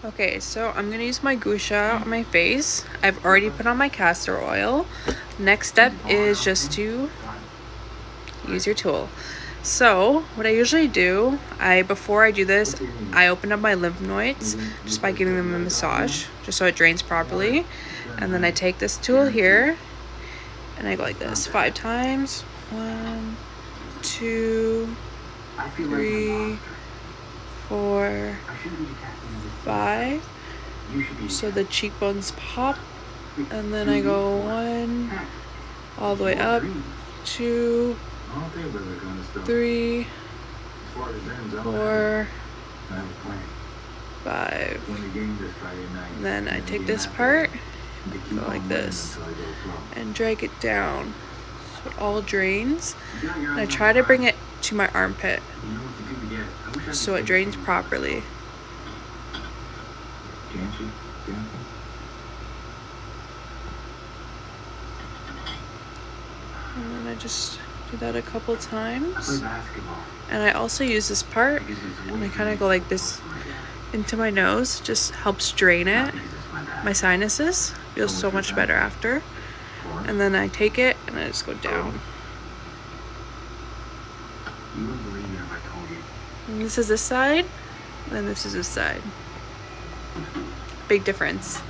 Okay, so I'm gonna use my Guasha on my face. I've already put on my castor oil. Next step is just to use your tool. So what I usually do, before I do this, I open up my lymph nodes just by giving them a massage, just so it drains properly. And then I take this tool here and I go like this 5 times. 1, 2, 3, 4, 5. So the cheekbones pop, and then I go 1 all the way up, 2, 3, 4, 5. And then I take this part, go like this, and drag it down so it all drains. And I try to bring it to my armpit so it drains properly. And then I just do that a couple times. And I also use this part, and I kind of go like this into my nose, just helps drain it. My sinuses feels so much better after. And then I take it and I just go down. And this is this side, and then this is this side. Big difference.